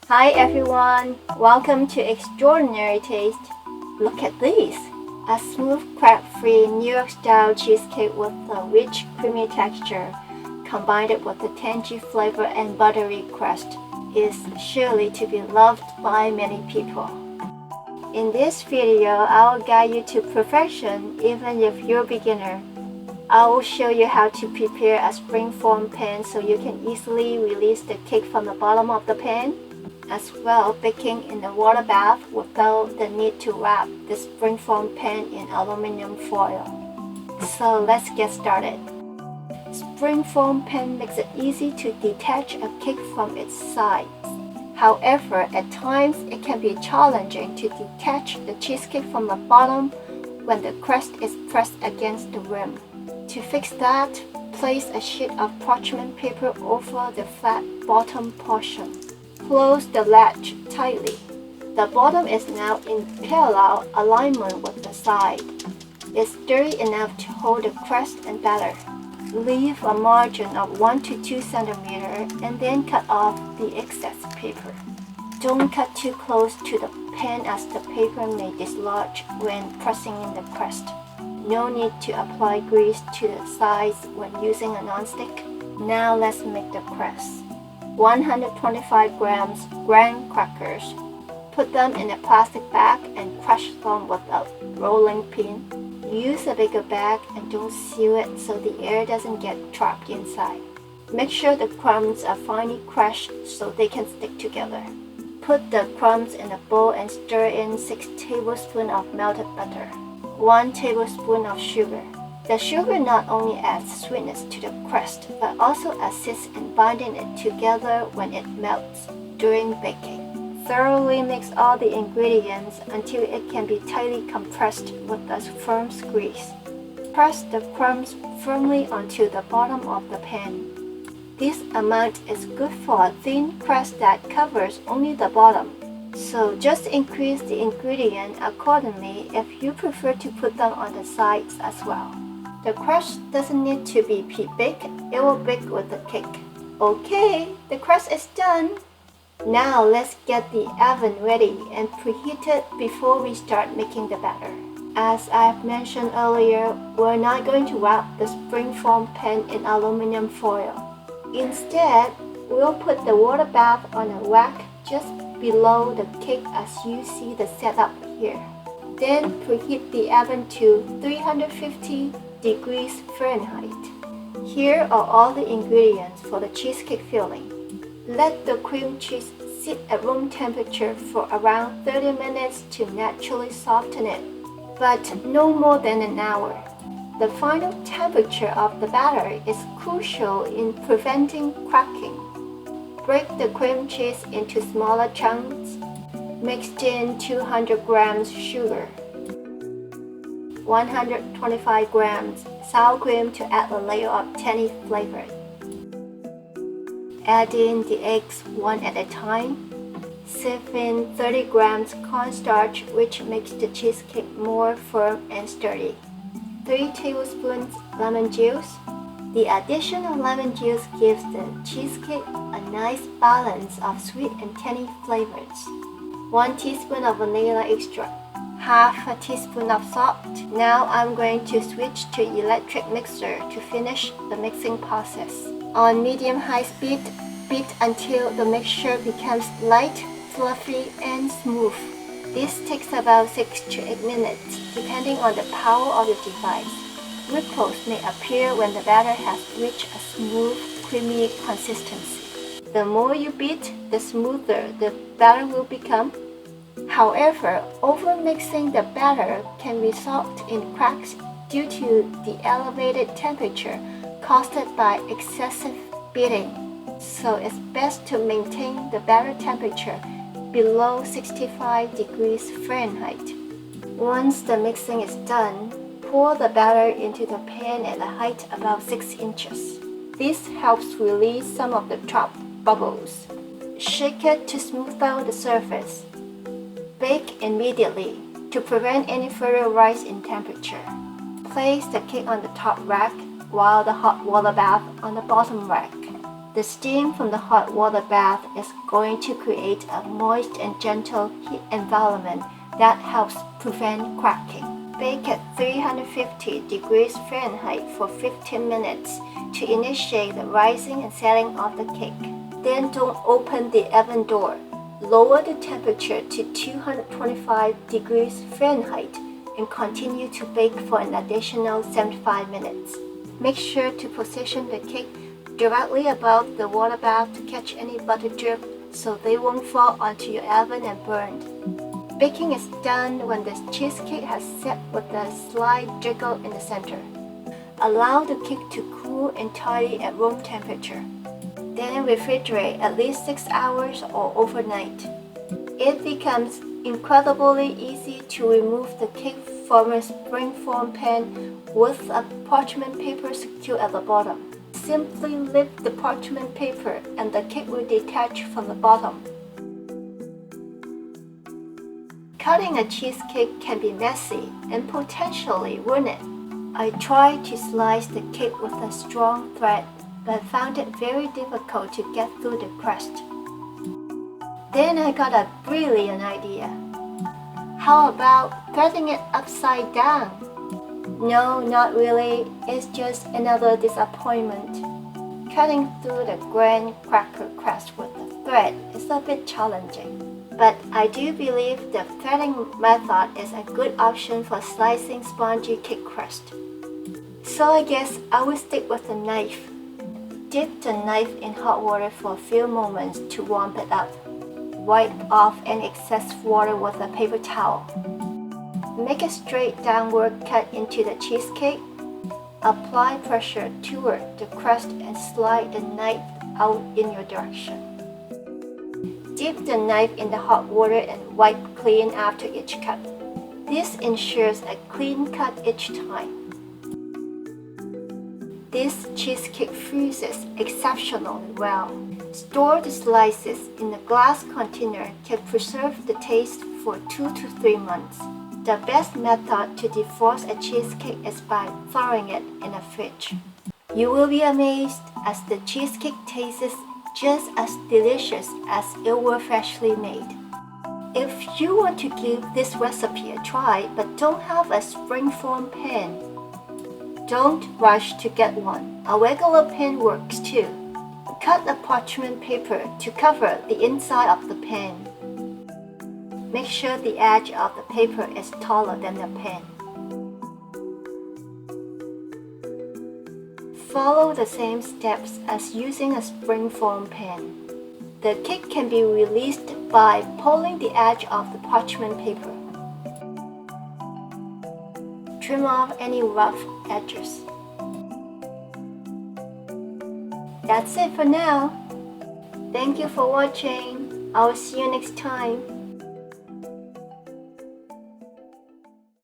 Hi everyone, welcome to Extraordinary Taste. Look at this! A smooth, crab-free New York-style cheesecake with a rich, creamy texture, combined with a tangy flavor and buttery crust, is surely to be loved by many people. In this video, I will guide you to perfection even if you're a beginner. I will show you how to prepare a springform pan so you can easily release the cake from the bottom of the pan. As well, baking in a water bath without the need to wrap the springform pan in aluminum foil. So let's get started. Springform pan makes it easy to detach a cake from its sides. However, at times it can be challenging to detach the cheesecake from the bottom when the crust is pressed against the rim. To fix that, place a sheet of parchment paper over the flat bottom portion. Close the latch tightly. The bottom is now in parallel alignment with the side. It's sturdy enough to hold the crust and batter. Leave a margin of 1 to 2 cm and then cut off the excess paper. Don't cut too close to the pan as the paper may dislodge when pressing in the crust. No need to apply grease to the sides when using a nonstick. Now let's make the crust. 125 grams graham crackers. Put them in a plastic bag and crush them with a rolling pin. Use a bigger bag and don't seal it so the air doesn't get trapped inside. Make sure the crumbs are finely crushed so they can stick together. Put the crumbs in a bowl and stir in 6 tablespoons of melted butter, 1 tablespoon of sugar. The sugar not only adds sweetness to the crust, but also assists in binding it together when it melts during baking. Thoroughly mix all the ingredients until it can be tightly compressed with a firm squeeze. Press the crumbs firmly onto the bottom of the pan. This amount is good for a thin crust that covers only the bottom. So just increase the ingredient accordingly if you prefer to put them on the sides as well. The crust doesn't need to be big, it will bake with the cake. Okay, the crust is done. Now let's get the oven ready and preheat it before we start making the batter. As I've mentioned earlier, we're not going to wrap the springform pan in aluminum foil. Instead, we'll put the water bath on a rack just below the cake as you see the setup here. Then preheat the oven to 350 degrees Fahrenheit. Here are all the ingredients for the cheesecake filling. Let the cream cheese sit at room temperature for around 30 minutes to naturally soften it, but no more than an hour. The final temperature of the batter is crucial in preventing cracking. Break the cream cheese into smaller chunks. Mix in 200 grams sugar, 125 grams sour cream to add a layer of tangy flavor. Add in the eggs one at a time. Sieve in 30 grams cornstarch, which makes the cheesecake more firm and sturdy. 3 tablespoons lemon juice. The addition of lemon juice gives the cheesecake a nice balance of sweet and tangy flavors. 1 teaspoon of vanilla extract. Half a teaspoon of salt. Now I'm going to switch to electric mixer to finish the mixing process. On medium-high speed, beat until the mixture becomes light, fluffy, and smooth. This takes about 6 to 8 minutes, depending on the power of your device. Ripples may appear when the batter has reached a smooth, creamy consistency. The more you beat, the smoother the batter will become. However, overmixing the batter can result in cracks due to the elevated temperature caused by excessive beating. So it's best to maintain the batter temperature below 65 degrees Fahrenheit. Once the mixing is done, pour the batter into the pan at a height about 6 inches. This helps release some of the trapped bubbles. Shake it to smooth out the surface. Bake immediately to prevent any further rise in temperature. Place the cake on the top rack while the hot water bath on the bottom rack. The steam from the hot water bath is going to create a moist and gentle heat environment that helps prevent cracking. Bake at 350 degrees Fahrenheit for 15 minutes to initiate the rising and setting of the cake. Then don't open the oven door. Lower the temperature to 225 degrees Fahrenheit and continue to bake for an additional 75 minutes. Make sure to position the cake directly above the water bath to catch any butter drip so they won't fall onto your oven and burned. Baking is done when the cheesecake has set with a slight jiggle in the center. Allow the cake to cool entirely at room temperature. Then refrigerate at least 6 hours or overnight. It becomes incredibly easy to remove the cake from a springform pan with a parchment paper secured at the bottom. Simply lift the parchment paper and the cake will detach from the bottom. Cutting a cheesecake can be messy and potentially ruin it. I tried to slice the cake with a strong thread, but found it very difficult to get through the crust. Then I got a brilliant idea. How about threading it upside down? No, not really. It's just another disappointment. Cutting through the graham cracker crust with the thread is a bit challenging. But I do believe the threading method is a good option for slicing spongy cake crust. So I guess I will stick with the knife. Dip the knife in hot water for a few moments to warm it up. Wipe off any excess water with a paper towel. Make a straight downward cut into the cheesecake. Apply pressure toward the crust and slide the knife out in your direction. Dip the knife in the hot water and wipe clean after each cut. This ensures a clean cut each time. This cheesecake freezes exceptionally well. Store the slices in a glass container can preserve the taste for 2 to 3 months. The best method to defrost a cheesecake is by thawing it in a fridge. You will be amazed as the cheesecake tastes just as delicious as it were freshly made. If you want to give this recipe a try but don't have a springform pan, don't rush to get one. A regular pan works too. Cut a parchment paper to cover the inside of the pan. Make sure the edge of the paper is taller than the pan. Follow the same steps as using a springform pan. The cake can be released by pulling the edge of the parchment paper. Trim off any rough edges. That's it for now. Thank you for watching. I will see you next time.